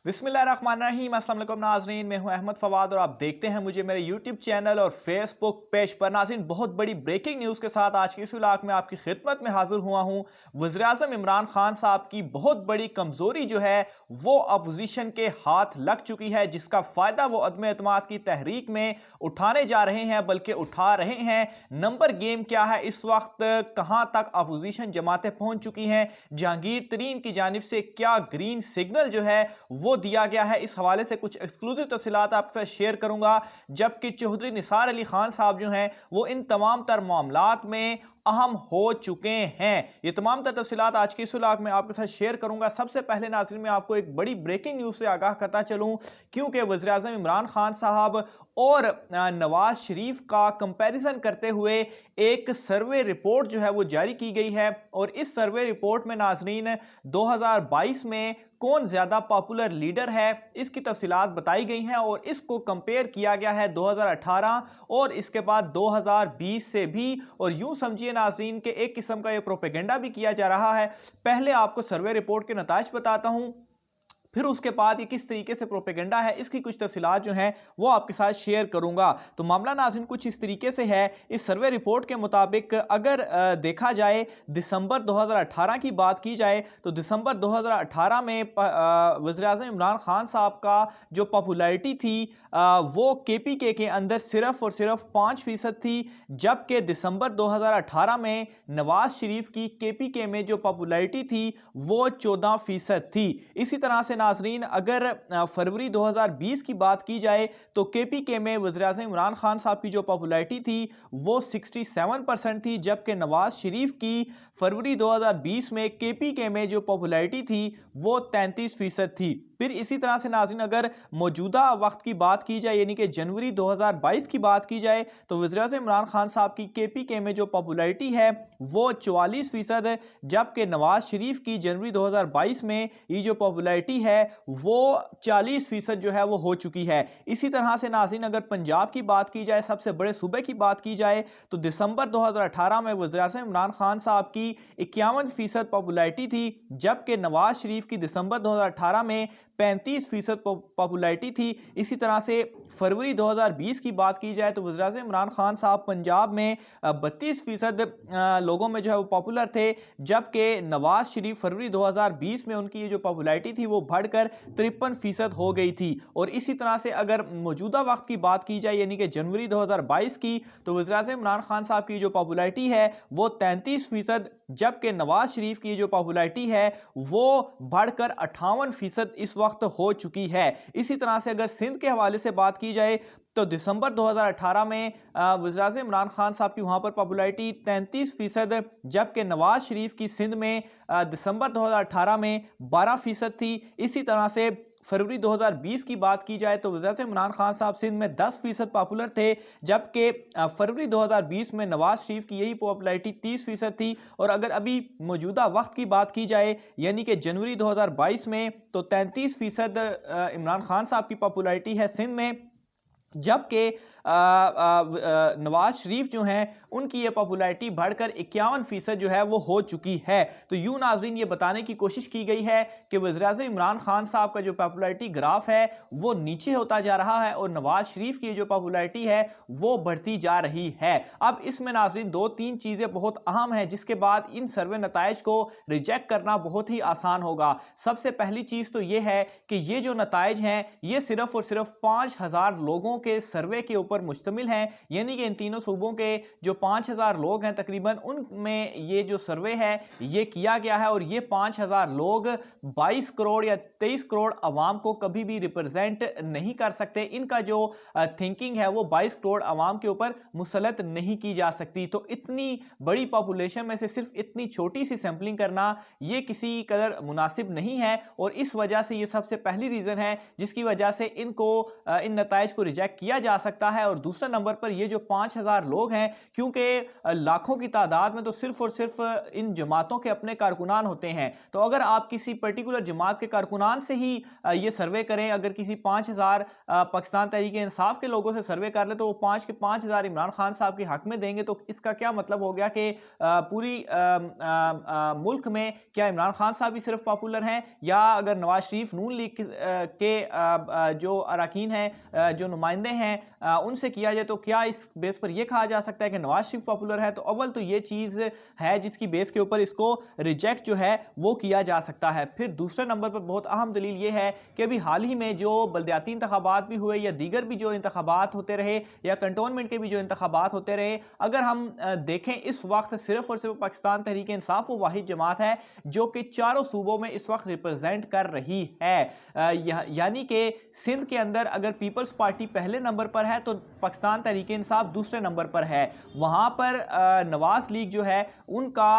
बिस्मिल्लाहिर्रहमानिर्रहीम। अस्सलाम वालेकुम नाज़रीन, मैं हूं अहमद फवाद और आप देखते हैं मुझे मेरे यूट्यूब चैनल और फेसबुक पेज पर। नाज़रीन, बहुत बड़ी ब्रेकिंग न्यूज़ के साथ आज की इस व्लॉग में आपकी खिदमत में हाजिर हुआ हूं। वज़ीर-ए-आज़म इमरान खान साहब की बहुत बड़ी कमज़ोरी जो है वो अपोजिशन के हाथ लग चुकी है, जिसका फ़ायदा वो अदम एतमाद की तहरीक में उठाने जा रहे हैं, बल्कि उठा रहे हैं। नंबर गेम क्या है, इस वक्त कहां तक अपोजिशन जमातें पहुंच चुकी हैं, जहांगीर तरीन की जानिब से क्या ग्रीन सिग्नल जो है वो दिया गया है, इस हवाले से कुछ एक्सक्लूसिव तफसीलात आपके साथ शेयर करूंगा। जबकि चौधरी निसार अली खान साहब जो हैं वो इन तमाम तर मामलात में अहम हो चुके हैं। ये तमाम तर तफसीलात आज की इस व्लॉग में आपके साथ शेयर करूंगा। सबसे पहले नाज़रीन मैं आपको एक बड़ी ब्रेकिंग न्यूज़ से आगाह करता चलूं, क्योंकि वज़ीर-ए-आज़म इमरान खान साहब और नवाज शरीफ का कंपैरिजन करते हुए एक सर्वे रिपोर्ट जो है वो जारी की गई है। और इस सर्वे रिपोर्ट में नाज़रीन 2022 में कौन ज्यादा पॉपुलर लीडर है इसकी तफसीलात बताई गई हैं, और इसको कंपेयर किया गया है 2018 और इसके बाद 2020 से भी। और यूं समझिए नाज़रीन के एक किस्म का ये प्रोपेगेंडा भी किया जा रहा है। पहले आपको सर्वे रिपोर्ट के नताइज बताता हूं, फिर उसके बाद ये किस तरीके से प्रोपेगेंडा है इसकी कुछ तफसीलात जो हैं वो आपके साथ शेयर करूंगा। तो मामला नाज़रीन कुछ इस तरीके से है। इस सर्वे रिपोर्ट के मुताबिक अगर देखा जाए, दिसंबर 2018 की बात की जाए तो दिसंबर 2018 में वज़ीर-ए-आज़म इमरान खान साहब का जो पॉपुलैरिटी थी वो केपीके के अंदर सिर्फ और सिर्फ 5% थी, जबकि दिसंबर 2018 में नवाज शरीफ की केपीके में जो पॉपुलैरिटी थी वो 14% थी। इसी तरह से नाज़रीन अगर फरवरी 2020 की बात की जाए तो केपीके में वज़ीर-ए-आज़म इमरान खान साहब की जो पॉपुलैरिटी थी वो 67% थी, जबकि नवाज शरीफ की फरवरी 2020 में केपीके में जो पॉपुलैरिटी थी वो 33% थी। फिर इसी तरह से नाज़रीन अगर मौजूदा वक्त की बात की जाए, यानी कि जनवरी 2022 की बात की जाए, तो वज़ीर-ए-आज़म इमरान खान साहब की केपीके में जो पॉपुलैरिटी है वो 44% है, जबकि नवाज शरीफ की जनवरी 2022 में ये जो पॉपुलैरिटी है वो 40% जो है वो हो चुकी है। इसी तरह से नाज़रीन अगर पंजाब की बात की जाए, सबसे बड़े सूबे की बात की जाए, तो दिसंबर 2018 में वज़ीर-ए-आज़म इमरान खान साहब की 51% पॉपुलैरिटी थी, जबकि नवाज शरीफ की दिसंबर 2018 में 35% पॉपुलैरिटी थी। इसी तरह से फरवरी 2020 की बात की जाए तो वज़ीर-ए-आज़म इमरान खान साहब पंजाब में 32% लोगों में जो है वो पॉपुलर थे, जबकि नवाज शरीफ फरवरी 2020 में उनकी ये जो पॉपुलैरिटी थी वो बढ़कर 53% हो गई थी। और इसी तरह से अगर मौजूदा वक्त की बात की जाए, यानी कि जनवरी 2022 की, तो वज़ीर-ए-आज़म इमरान खान साहब की जो पॉपुलैरिटी है वो 33%, जबकि नवाज शरीफ की जो पॉपुलैरिटी है वो बढ़कर 58% इस वक्त हो चुकी है। इसी तरह से अगर सिंध के हवाले से बात की जाए तो दिसंबर 2018 में वज़ीर-ए-आज़म इमरान खान साहब की वहां पर पॉपुलैरिटी 33%, जबकि नवाज शरीफ की सिंध में दिसंबर 2018 में 12% थी। इसी तरह से फरवरी 2020 की बात की जाए तो वज़ीर-ए-आज़म इमरान खान साहब सिंध में 10% पॉपुलर थे, जबकि फरवरी 2020 में नवाज शरीफ की यही पॉपुलैरिटी 30% थी। और अगर अभी मौजूदा वक्त की बात की जाए, यानी कि जनवरी 2022 में, तो 33% इमरान खान साहब की पॉपुलैरिटी है सिंध में, जबकि नवाज शरीफ जो हैं उनकी ये पॉपुलैरिटी बढ़कर 51% जो है वो हो चुकी है। तो यूं नाज़रीन ये बताने की कोशिश की गई है कि वज़ीर-ए-आज़म इमरान खान साहब का जो पॉपुलैरिटी ग्राफ है वो नीचे होता जा रहा है और नवाज शरीफ की जो पॉपुलैरिटी है वो बढ़ती जा रही है। अब इसमें नाज़रीन 2-3 चीज़ें बहुत अहम हैं, जिसके बाद इन सर्वे नताइज को रिजेक्ट करना बहुत ही आसान होगा। सबसे पहली चीज़ तो ये है कि ये जो नताइज हैं ये सिर्फ और सिर्फ 5000 लोगों के सर्वे के ऊपर मुश्तमिल हैं, यानी कि इन तीनों सूबों के जो 5000 लोग हैं तकरीबन उनमें ये जो सर्वे है ये किया गया है। और ये 5000 लोग 22 करोड़ या 23 करोड़ अवाम को कभी भी रिप्रेजेंट नहीं कर सकते। इनका जो थिंकिंग है वो 22 करोड़ अवाम के ऊपर मुसलत नहीं की जा सकती। तो इतनी बड़ी पॉपुलेशन में से सिर्फ इतनी छोटी सी सैंपलिंग करना ये किसी कदर मुनासिब नहीं है, और इस वजह से ये सबसे पहली रीजन है जिसकी वजह से इनको इन नताइज को रिजेक्ट किया जा सकता है। और दूसरे नंबर पर ये जो 5000 लोग हैं, क्योंकि क्योंकि लाखों की तादाद में तो सिर्फ और सिर्फ इन जमातों के अपने कारकुनान होते हैं। तो अगर आप किसी पर्टिकुलर जमात के कारकुनान से ही ये सर्वे करें, अगर किसी 5000 पाकिस्तान तहरीक इंसाफ के लोगों से सर्वे कर ले तो वो 5 के 5000 इमरान खान साहब के हक में देंगे, तो इसका क्या मतलब हो गया कि पूरी मुल्क में क्या इमरान खान साहब ही सिर्फ पॉपुलर हैं, या अगर नवाज शरीफ नून लीग के जो अरकान हैं, जो नुमाइंदे हैं, उनसे किया जाए तो क्या इस बेस पर यह कहा जा सकता है कि नवाज शरीफ पॉपुलर है? तो अव्वल तो ये चीज़ है जिसकी बेस के ऊपर इसको रिजेक्ट जो है वो किया जा सकता है। फिर दूसरे नंबर पर बहुत अहम दलील ये है कि अभी हाल ही में जो बल्दियाती इंतखाबात भी हुए या दीगर भी जो इंतखाबात होते रहे या कंटोनमेंट के भी जो इंतखाबात होते रहे, अगर हम देखें इस वक्त सिर्फ और सिर्फ पाकिस्तान तहरीक इंसाफ वो वाहिद जमात है जो कि चारों सूबों में इस वक्त रिप्रेजेंट कर रही है। यानी कि सिंध के अंदर अगर पीपल्स पार्टी पहले नंबर पर है तो पाकिस्तान तहरीक इंसाफ दूसरे नंबर पर है। वहां पर नवाज लीग जो है उनका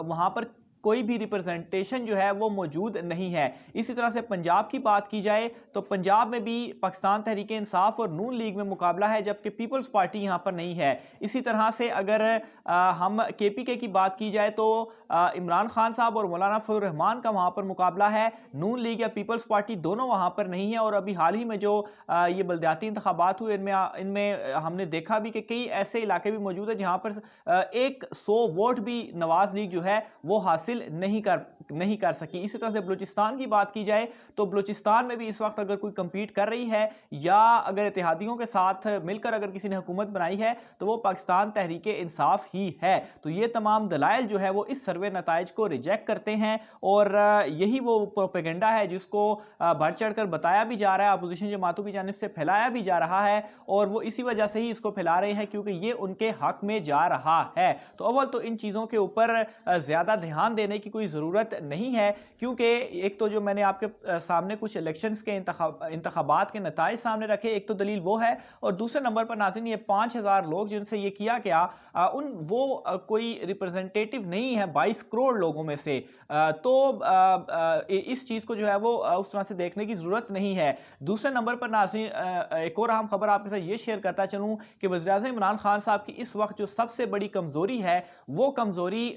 वहां पर कोई भी रिप्रेजेंटेशन जो है वो मौजूद नहीं है। इसी तरह से पंजाब की बात की जाए तो पंजाब में भी पाकिस्तान तहरीक इंसाफ और नून लीग में मुकाबला है, जबकि पीपल्स पार्टी यहां पर नहीं है। इसी तरह से अगर हम केपीके की बात की जाए तो इमरान खान साहब और मौलाना फजल रहमान का वहां पर मुकाबला है। नून लीग या पीपल्स पार्टी दोनों वहां पर नहीं है। और अभी हाल ही में जो ये बल्दियाती इंतखाबात हुए इनमें हमने देखा भी कि कई ऐसे इलाके भी मौजूद है जहां पर 100 वोट भी नवाज लीग जो है वो हासिल नहीं कर सकी। इसी तरह से बलूचिस्तान की बात की जाए तो बलूचिस्तान में भी इस वक्त अगर कोई कंपीट कर रही है या अगर इत्तेहादियों के साथ मिलकर अगर किसी ने हुकूमत बनाई है तो वो पाकिस्तान तहरीक इंसाफ ही है। तो ये तमाम दलाइल जो है वो इस सर्वे नताइज को रिजेक्ट करते हैं और यही वो प्रोपेगेंडा है जिसको बढ़ चढ़ कर बताया भी जा रहा है, अपोजिशन जमातों की जानिब से फैलाया भी जा रहा है और वो इसी वजह से ही इसको फैला रहे हैं क्योंकि ये उनके हक में जा रहा है। तो अव्वल तो इन चीज़ों के ऊपर ज़्यादा ध्यान देने की कोई ज़रूरत नहीं है, क्योंकि एक तो जो मैंने आपके सामने कुछ इलेक्शंस के इंतखाबात के नताइज सामने रखे, एक तो दलील वो है, और दूसरे नंबर पर नाज़रीन ये 5000 लोग जिनसे ये किया गया वो कोई रिप्रेजेंटेटिव नहीं है 22 करोड़ लोगों में से। तो इस चीज़ को जो है वो उस तरह से देखने की ज़रूरत नहीं है। दूसरे नंबर पर नाज़रीन एक और अहम खबर आपके साथ ये शेयर करता चलूँ कि वज़ीर-ए-आज़म इमरान खान साहब की इस वक्त जो सबसे बड़ी कमज़ोरी है वो कमज़ोरी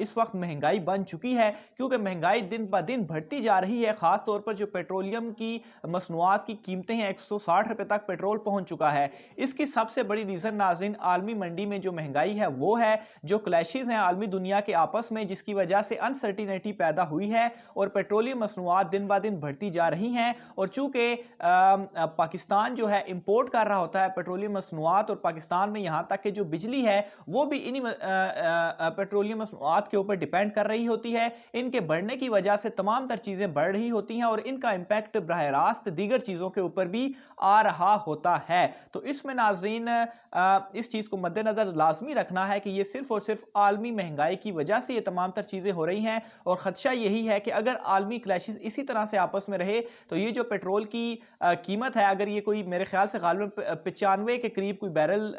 इस वक्त महंगाई बन चुकी है, क्योंकि महंगाई दिन ब दिन बढ़ती जा रही है। ख़ास तौर पर जो पेट्रोलियम की मसनूआत की कीमतें हैं 160 रुपये तक पेट्रोल पहुंच चुका है। इसकी सबसे बड़ी रीज़न नाज़रीन आलमी मंडी में जो महंगाई है वो है, जो क्लैशेस हैं आलमी दुनिया के आपस में जिसकी वजह से अनसर्टिनिटी पैदा हुई है और पेट्रोलियम मसनूआत दिन ब दिन बढ़ती जा रही हैं। और चूँकि पाकिस्तान जो है इम्पोर्ट कर रहा होता है पेट्रोलियम मसनूआत, और पाकिस्तान में यहाँ तक कि जो बिजली है वो भी इन्हीं पेट्रोलियम मसनूआत के ऊपर डिपेंड कर रही होती है। इनके बढ़ने की वजह से तमाम तर चीज़ें बढ़ रही होती हैं और इनका इम्पैक्ट बराह रास्त दीगर चीज़ों के ऊपर भी आ रहा होता है। तो इसमें नाजरीन इस चीज़ को मद्देनज़र लाजमी रखना है कि ये सिर्फ और सिर्फ आलमी महंगाई की वजह से ये तमाम तर चीज़ें हो रही हैं, और ख़दशा यही है कि अगर आलमी क्लैशेस इसी तरह से आपस में रहे तो ये जो पेट्रोल की कीमत है, अगर ये कोई मेरे ख्याल से गालिबन 95 के करीब कोई बैरल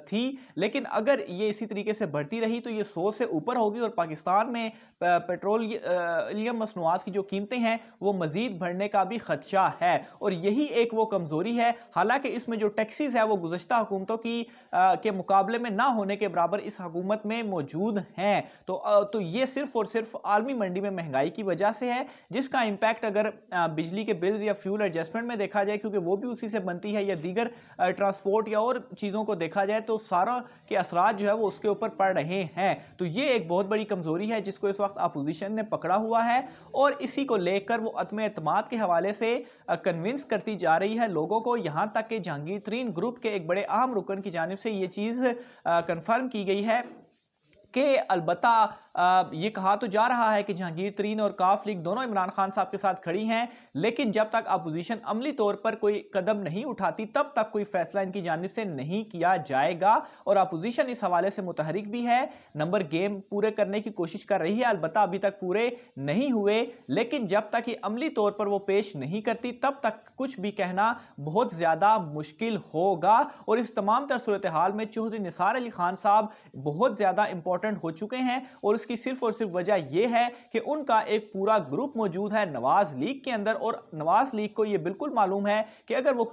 थी, लेकिन अगर ये इसी तरीके से बढ़ती रही तो ये 100 से ऊपर होगी और पाकिस्तान में पेट्रोलियम मसनूआत की जो कीमतें हैं वो मज़ीद बढ़ने का भी खदशा है। और यही एक वो कमज़ोरी है, हालांकि इसमें जो टैक्सेस है वो गुज़श्ता हुकूमतों की के मुकाबले में ना होने के बराबर इस हुकूमत में मौजूद हैं। तो ये सिर्फ और सिर्फ आलमी मंडी में महंगाई की वजह से है, जिसका इम्पैक्ट अगर बिजली के बिल्स या फ्यूल एडजस्टमेंट में देखा जाए, क्योंकि वो भी उसी से बनती है, या दीगर ट्रांसपोर्ट या और चीज़ों को देखा जाए तो सारा के असरात जो है वो उसके ऊपर पड़ रहे हैं। तो ये एक बहुत बड़ी कमज़ोरी है जिसको इस वक्त अपोजिशन ने पकड़ा हुआ है और इसी को लेकर वो अदम एतमाद के हवाले से कन्विंस करती जा रही है लोगों को। यहाँ तक कि जहांगीर तरीन ग्रुप के एक बड़े अहम रुकन की जानिब से ये चीज़ कन्फर्म की गई है कि अलबत्ता ये कहा तो जा रहा है कि जहांगीर तरीन और काफ लीग दोनों इमरान खान साहब के साथ खड़ी हैं, लेकिन जब तक अपोजिशन अमली तौर पर कोई कदम नहीं उठाती तब तक कोई फैसला इनकी जानिब से नहीं किया जाएगा। और अपोजिशन इस हवाले से मुतहरिक भी है, नंबर गेम पूरे करने की कोशिश कर रही है, अलबत्ता अभी तक पूरे नहीं हुए, लेकिन जब तक ये अमली तौर पर वो पेश नहीं करती तब तक कुछ भी कहना बहुत ज़्यादा मुश्किल होगा। और इस तमाम तर सूरत हाल में चौधरी निसार अली खान साहब बहुत ज़्यादा इंपॉर्टेंट हो चुके हैं और उसकी सिर्फ और सिर्फ वजह यह है कि उनका एक पूरा ग्रुप मौजूद है नवाज लीग के अंदर, और नवाज लीग को यह बिल्कुल मालूम है कि अगर वो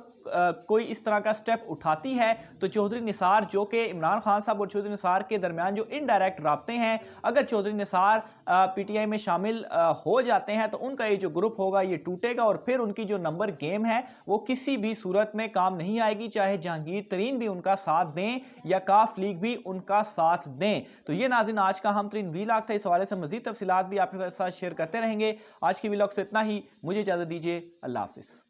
कोई इस तरह का स्टेप उठाती है तो चौधरी निसार, जो कि इमरान खान साहब और चौधरी निसार के दरमियान जो इनडायरेक्ट राब्ते हैं, अगर चौधरी निसार पीटीआई में शामिल हो जाते हैं तो उनका ये जो ग्रुप होगा ये टूटेगा और फिर उनकी जो नंबर गेम है वो किसी भी सूरत में काम नहीं आएगी, चाहे जहांगीर तरीन भी उनका साथ दें या काफ लीग भी उनका साथ दें। तो ये नाज़रीन आज का अहम तरीन वीलॉग था। इस हवाले से मजीद तफसीलात भी आपके साथ शेयर करते रहेंगे। आज की वीलॉग से इतना ही, मुझे इजाजत दीजिए। अल्लाह हाफिज़।